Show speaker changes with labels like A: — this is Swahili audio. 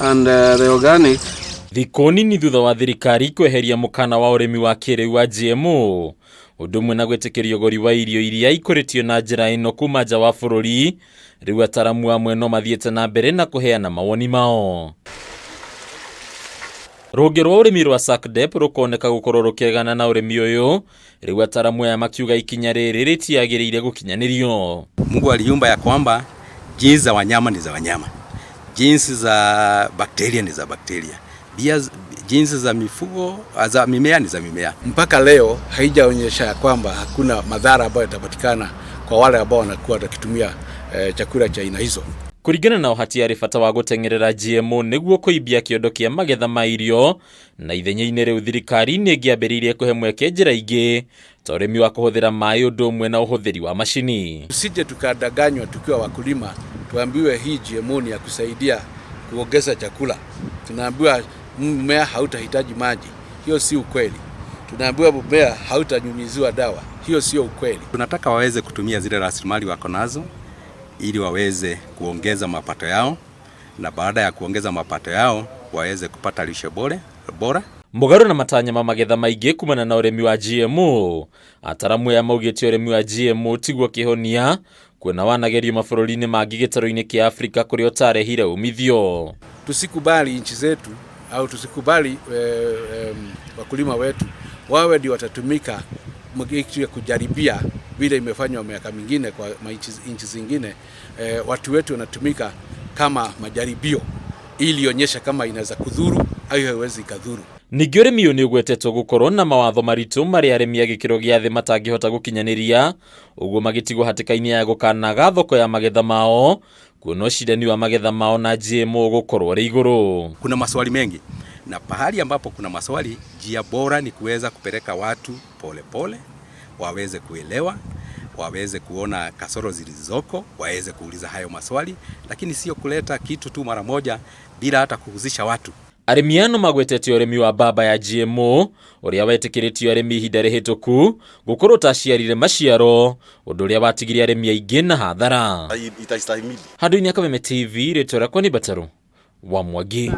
A: and the organic.
B: Thikũ nini thutha wa thirikari kweheria mũkana wa ũrĩmi wa kĩrĩu wa GMO, ũndũ ũmwe na gwĩtĩkĩria ũgũri wa irio iria ikũrĩtio na njĩra ĩno kuma nja wa bũrũri, rĩu ataramu amwe no mathiĩte na mbere na kũheana mawoni mao. Rũhonge rwa ũrĩmi rwa SACDEP rũkoneka gũkorwo rũkĩregana na ũrĩmi ũyũ, rĩu ataramu aya makiuga ikinya rĩrĩ rĩtiagĩrĩire gũkinyanĩrio.
C: Mungu aliumba ya kwamba jinsi za wanyama ni za wanyama, jinsi za bakteria ni za bakteria, pia jinsi za mifugo za mimea ni za mimea.
D: Mpaka leo haijaonyesha kwamba hakuna madhara ambayo yatapatikana kwa wale ambao wanakuwa wakitumia chakula cha aina hizo.
B: Kũringana na ũhati arĩ bata wa gũteng'erera GMO nĩguo kũimbia kĩondo kĩa magetha ma irio, na ithenya-inĩ rĩu thirikari nĩ ĩngĩambĩrĩirie kũhe mweke njĩra ingĩ ta ũrĩmi wa kũhũthĩra maĩ ũndũ ũmwe na ũhũthĩri wa macini.
D: Tusije tukadanganywa tukiwa wakulima, tuambiwe hii GMO ni ya kusaidia kuongeza chakula. Tunaambiwa mmea hautahitaji maji, hiyo si ukweli. Tunaambiwa mmea hautanyunyiziwa dawa, hiyo sio ukweli.
C: Tunataka waweze kutumia zile rasilimali wako nazo ili waweze kuongeza mapato yao, na baada ya kuongeza mapato yao waweze kupata lishe bora.
B: Mũgarũ na matanya ma magetha maingĩ kumana na ũrĩmi wa GMO, ataramu aya maugĩte ũrĩmi wa GMO tiguo kĩhonia, kuona wanagerio mabũrũri-inĩ mangĩ gĩtarũ-inĩ kĩa Afrika kũrĩa ũtarehire umithio.
D: Tusikubali nchi zetu au tusikubali wakulima wetu wawe ndio watatumika kujaribia vile imefanywa miaka mingine kwa nchi zingine. Watu wetu wanatumika kama majaribio ili onyesha kama inaweza kudhuru au haiwezi kadhuru.
B: Ningĩ ũrĩmi ũyũ nĩ ũgwetetwo gũkorwo na mawatho maritũ marĩa arĩmi a gĩkĩro gĩa thĩ matangĩhota gũkinyanĩria, ũguo magĩtigwo hatĩka-inĩ ya gũkanaga thoko ya magetha mao, kuona ũcindani wa magetha mao na GMO gũkorwo ũrĩ igũrũ.
C: Kuna maswali mengi, na pahali ambapo kuna maswali, njia bora ni kuweza kupeleka watu pole, waweze kuelewa, waweze kuona kasoro zilizoko, waweze kuuliza hayo maswali, lakini sio kuleta kitu tu mara moja bila hata kuhusisha watu.
B: Arĩmi ano magwetete ũrĩmi wa mbamba ya GMO ũrĩa wetĩkĩrĩtio arĩmi ihinda rĩhĩtũku gũkorwo taciarire maciaro, ũndũ ũrĩa watigire arĩmi aingĩ na hathara. Handũ-inĩ ya Kameme TV, rĩtwa rĩakwa nĩ Bataru wa Mwangi.